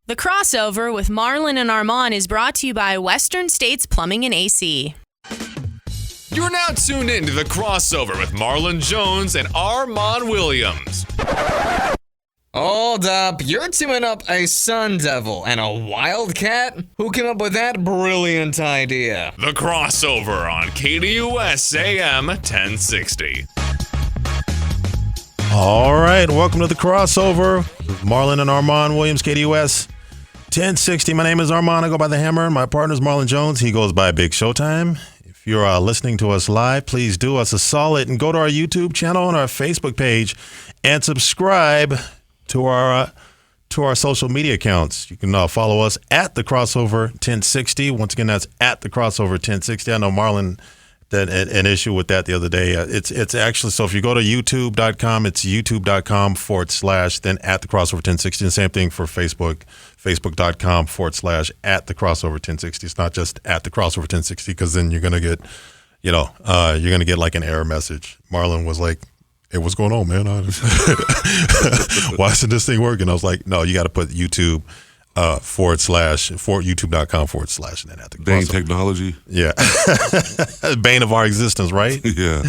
The Crossover with Marlon and Armon is brought to you by Western States Plumbing and AC. You're now tuned in to The Crossover with Marlon Jones and Armon Williams. Hold up, you're teaming up a Sun Devil and a Wildcat? Who came up with that brilliant idea? The Crossover on KDUS AM 1060. All right, welcome to The Crossover with Marlon and Armon Williams, KDUS 1060. My name is Armon. I go by The Hammer. My partner is Marlon Jones. He goes by Big Showtime. If you're listening to us live, please do us a solid and go to our YouTube channel and our Facebook page and subscribe to our social media accounts. You can follow us at The Crossover 1060. Once again, that's at The Crossover 1060. I know Marlon had an issue with that the other day. It's actually, so if you go to youtube.com, it's youtube.com/ then at The Crossover 1060. And same thing for Facebook, facebook.com/ at The Crossover 1060. It's not just at The Crossover 1060, because then you're going to get, you're going to get like an error message. Marlon was like, hey, what's going on, man? Why isn't this thing working? I was like, no, you got to put YouTube youtube.com/ and then at the Bane technology. Yeah. Bane of our existence, right? Yeah.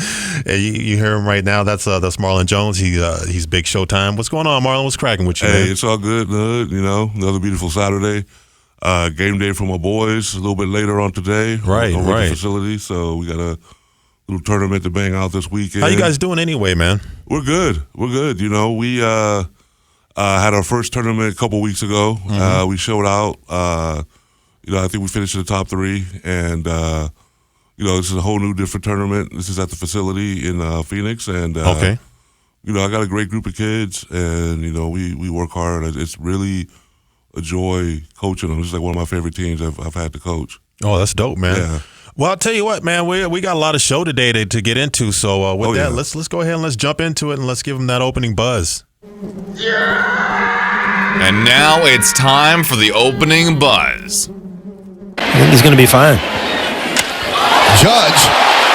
Hey, you hear him right now. That's Marlon Jones. He's Big Showtime. What's going on, Marlon? What's cracking with you, Hey, man? it's all good, another beautiful Saturday. Game day for my boys a little bit later on today. Right. The facility, so we got a little tournament to bang out this weekend. How you guys doing anyway, man? We're good. We had our first tournament a couple weeks ago. Mm-hmm. We showed out. I think we finished in the top three, and this is a whole new different tournament. This is at the facility in Phoenix, and Okay. I got a great group of kids, and we work hard. It's really a joy coaching them. It's like one of my favorite teams I've had to coach. Oh, that's dope, man. Yeah. Well, I'll tell you what, man, we got a lot of show today to get into. So with that, yeah. let's go ahead and let's jump into it, and let's give them that opening buzz. And now it's time for the opening buzz. I think he's going to be fine. Judge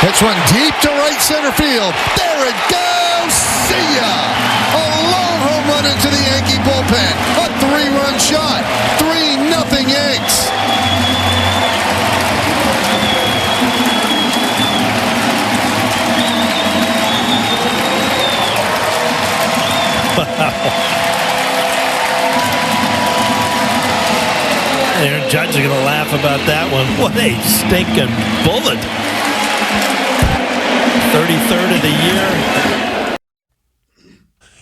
hits one deep to right center field. There it goes. See ya. A lone home run into the Yankee bullpen. A 3-run shot. 3-0 Yanks. Aaron Judge is going to laugh about that one. What a stinking bullet. 33rd of the year.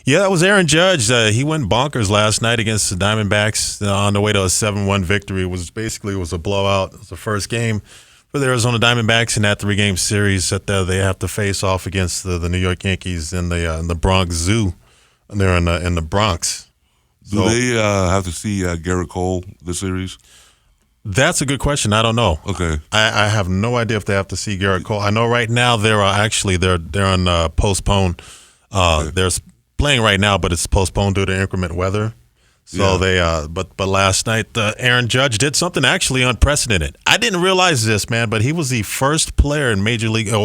Yeah, that was Aaron Judge. He went bonkers last night against the Diamondbacks on the way to a 7-1 victory. It was a blowout. It was the first game for the Arizona Diamondbacks in that 3-game series that they have to face off against the New York Yankees in the Bronx Zoo. And they're in the Bronx. Do they have to see Garrett Cole this series? That's a good question. I don't know. Okay. I have no idea if they have to see Garrett Cole. I know right now they're on postponed. They're playing right now, but it's postponed due to inclement weather. So they but last night Aaron Judge did something actually unprecedented. I didn't realize this, man, but he was the first player in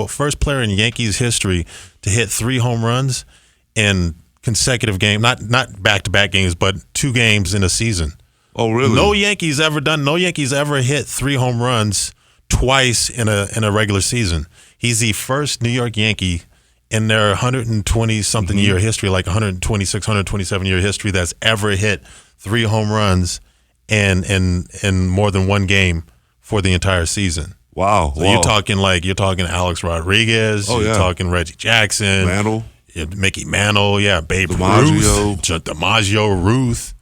first player in Yankees history to hit 3 home runs in consecutive game, not back-to-back games, but 2 games in a season. Oh, really? No Yankees ever hit 3 home runs twice in a regular season. He's the first New York Yankee in their 120-something year history, like 126, 127-year history, that's ever hit 3 home runs in more than one game for the entire season. Wow. So you're talking Alex Rodriguez, you're talking Reggie Jackson, Mantle. Mickey Mantle, Babe DiMaggio. Ruth, DiMaggio, Ruth,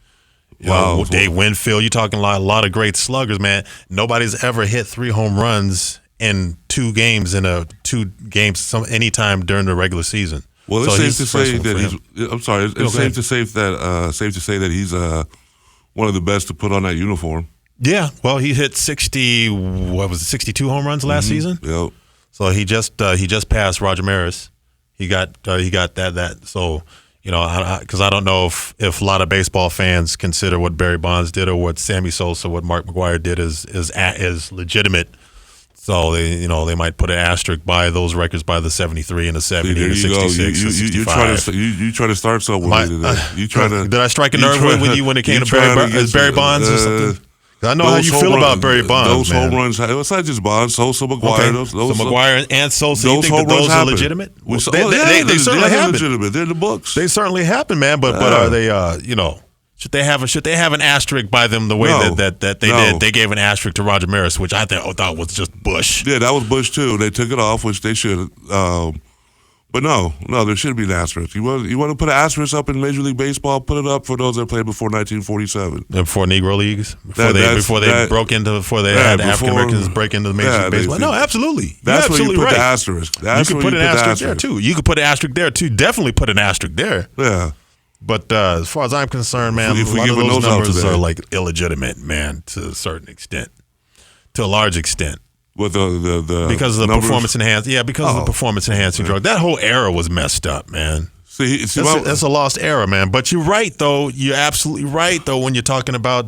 Wow. Dave Winfield. You're talking a lot of great sluggers, man. Nobody's ever hit 3 home runs in 2 games anytime during the regular season. Well, it's safe to say that he's. I'm sorry. It's safe to say that he's one of the best to put on that uniform. Yeah. Well, he hit 62 home runs last season. Yep. So he just passed Roger Maris. He got that. So because I don't know if a lot of baseball fans consider what Barry Bonds did or what Sammy Sosa, what Mark McGwire did is legitimate. So they might put an asterisk by those records by the 73 and the 70 there and the you go. 66 and 65. You try to start something with me today. You try to. Did I strike a nerve with you when it came to Barry Bonds or something? I know how you feel about Barry Bonds. Those home runs. It's not just Bonds. Sosa, McGuire. Okay. So McGuire and Sosa. Those you think home that runs those are happen. legitimate? They certainly happen. legitimate. They're in the books. They certainly happen, man. But are they? Should they have an asterisk by them the way that they did? They gave an asterisk to Roger Maris, which I thought was just Bush. Yeah, that was Bush too. They took it off, which they should. But no, there should be an asterisk. You want to put an asterisk up in Major League Baseball? Put it up for those that played before 1947. Before Negro leagues, before they had African Americans break into the Major League Baseball. No, absolutely. That's where you put right. the asterisk. You could put an asterisk there too. You could put an asterisk there too. Definitely put an asterisk there. Yeah. But as far as I'm concerned, man, If a we lot of giving those those out numbers today. are like illegitimate, man, to a certain extent, to a large extent. With the because of the numbers? performance enhancing, because of the performance enhancing drug. That whole era was messed up, man. That's a lost era, man. But you're right, though. You're absolutely right, though, when you're talking about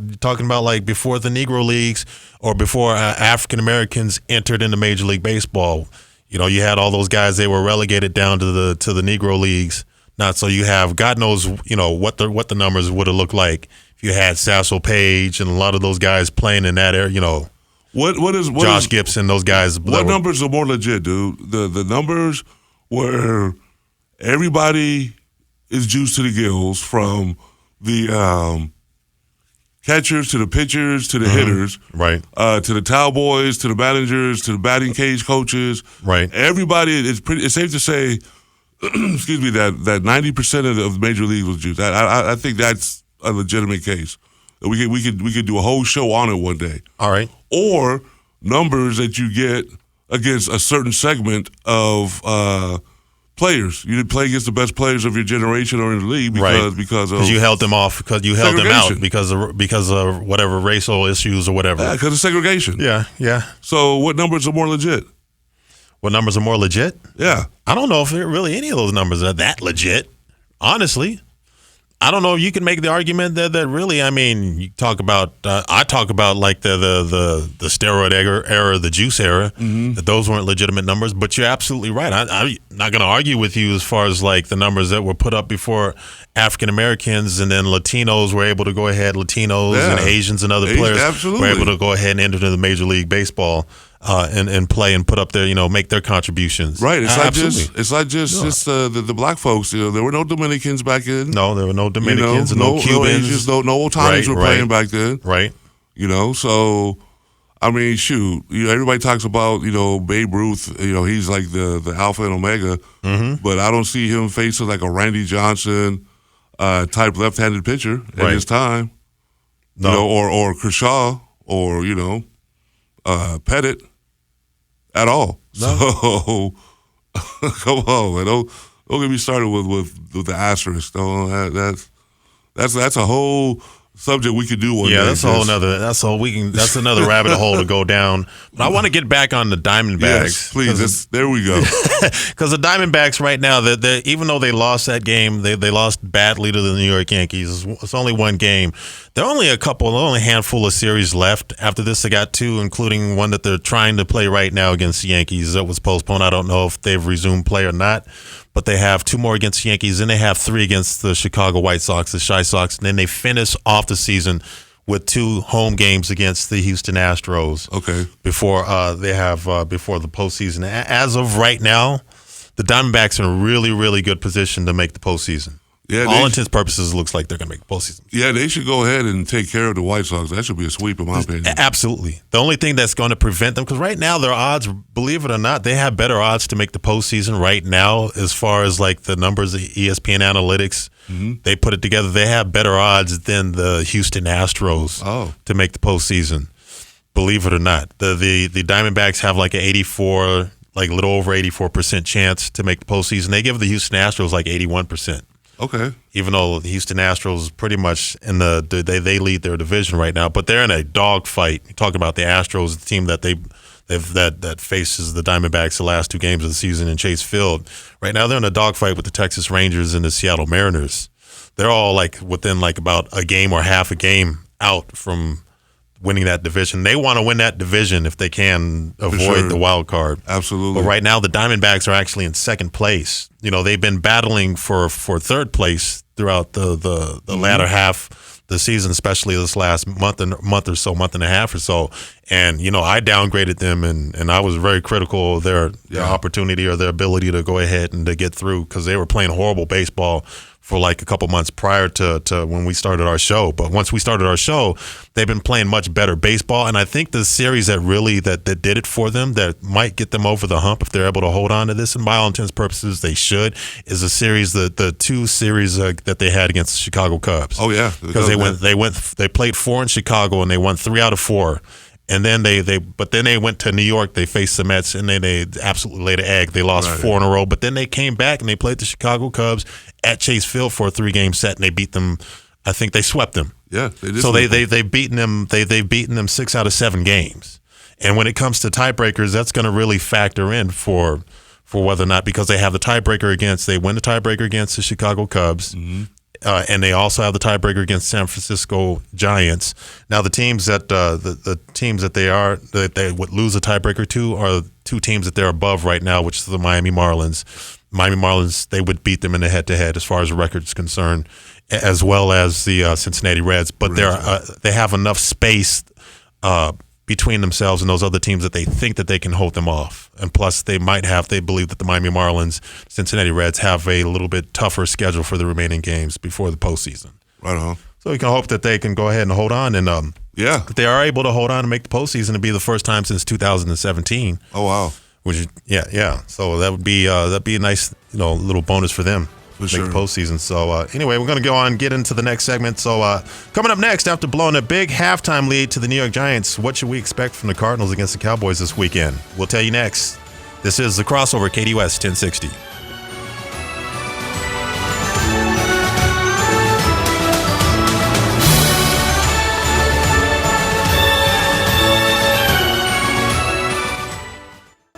like before the Negro Leagues or before African Americans entered into Major League Baseball. You had all those guys. They were relegated down to the Negro Leagues. Not so you have God knows what the numbers would have looked like if you had Sasso Page and a lot of those guys playing in that era. What is Josh Gibson? Those guys. What numbers are more legit, dude? The numbers where everybody is juiced to the gills, from the catchers to the pitchers to the hitters, right? To the towel boys, to the managers, to the batting cage coaches, right? Everybody is pretty. It's safe to say, excuse me, that 90% of the major league was juiced. I think that's a legitimate case. We could do a whole show on it one day. All right. Or numbers that you get against a certain segment of players. You didn't play against the best players of your generation or in the league because you held them off, because you held them out because of whatever racial issues or whatever. Yeah, because of segregation. Yeah. So what numbers are more legit? What numbers are more legit? Yeah. I don't know if really any of those numbers are that legit, honestly. I don't know if you can make the argument that really, I mean, you talk about, I talk about like the steroid era, the juice era, that those weren't legitimate numbers, but you're absolutely right. I'm not going to argue with you as far as like the numbers that were put up before African Americans and then Latinos were able to go ahead, and Asians and other players were able to go ahead and enter into the Major League Baseball. And play and put up their, make their contributions. Right. It's not just the black folks. There were no Dominicans back then. No, there were no Dominicans, and no Cubans. No Asians, no Otanis were playing back then. Right. So, I mean, shoot. Everybody talks about, Babe Ruth. He's like the alpha and omega. Mm-hmm. But I don't see him facing like a Randy Johnson type left-handed pitcher at his time. No. Or Kershaw or, Pettit. At all. No. So, come on, man. Don't get me started with the asterisk. No, that's a whole subject we could do one day. Yeah, that's another rabbit hole to go down. But I want to get back on the Diamondbacks. Yes, please. There we go. Because the Diamondbacks right now, even though they lost that game, they lost badly to the New York Yankees. It's only one game. There are only a handful of series left. After this, they got two, including one that they're trying to play right now against the Yankees. That was postponed. I don't know if they've resumed play or not. But they have two more against the Yankees, and they have three against the Chicago White Sox, the Chi Sox. And then they finish off the season with two home games against the Houston Astros. Okay. Before before the postseason. As of right now, the Diamondbacks are in a really, really good position to make the postseason. Yeah, all intents and purposes, it looks like they're going to make the postseason. Yeah, they should go ahead and take care of the White Sox. That should be a sweep, in my opinion. Absolutely. The only thing that's going to prevent them, because right now their odds, believe it or not, they have better odds to make the postseason right now as far as like the numbers, the ESPN analytics. Mm-hmm. They put it together. They have better odds than the Houston Astros to make the postseason. Believe it or not, the Diamondbacks have like an 84, like a little over 84% chance to make the postseason. They give the Houston Astros like 81%. Okay. Even though the Houston Astros pretty much they lead their division right now, but they're in a dogfight. You talk about the Astros, the team that that faces the Diamondbacks the last two games of the season in Chase Field. Right now, they're in a dogfight with the Texas Rangers and the Seattle Mariners. They're all like within like about a game or half a game out from winning that division. They want to win that division if they can avoid sure. the wild card. Absolutely. But right now, the Diamondbacks are actually in second place. They've been battling for third place throughout the latter half of the season, especially this last month and a half or so. And, I downgraded them, and I was very critical of their opportunity or their ability to go ahead and to get through, because they were playing horrible baseball for like a couple months prior to when we started our show. But once we started our show, they've been playing much better baseball. And I think the series that did it for them, that might get them over the hump if they're able to hold on to this, and by all intents and purposes they should, is a series, the two series that they had against the Chicago Cubs. Oh yeah, because they played 4 in Chicago and they won 3 out of 4. And then they went to New York. They faced the Mets, and then they absolutely laid an egg. They lost 4 in a row. But then they came back and they played the Chicago Cubs at Chase Field for a 3-game set, and they beat them. I think they swept them. Yeah, they did. So they've beaten them. They've beaten them 6 out of 7 games. And when it comes to tiebreakers, that's going to really factor in for whether or not, because they have the tiebreaker they win the tiebreaker against the Chicago Cubs. Mm-hmm. And they also have the tiebreaker against San Francisco Giants. Now, the teams that they would lose a tiebreaker to are 2 teams that they're above right now, which is the Miami Marlins. Miami Marlins, they would beat them in the head-to-head as far as the record is concerned, as well as the Cincinnati Reds. But they have enough space between themselves and those other teams that they think that they can hold them off. And plus, they believe that the Miami Marlins, Cincinnati Reds have a little bit tougher schedule for the remaining games before the postseason. Right on. So we can hope that they can go ahead and hold on, and if they are able to hold on and make the postseason, it'd be the first time since 2017. Oh wow. Which so that'd be a nice little bonus for them. For sure. Make the postseason. So anyway, we're going to go on and get into the next segment. So coming up next, after blowing a big halftime lead to the New York Giants, what should we expect from the Cardinals against the Cowboys this weekend? We'll tell you next. This is The Crossover, KDUS 1060.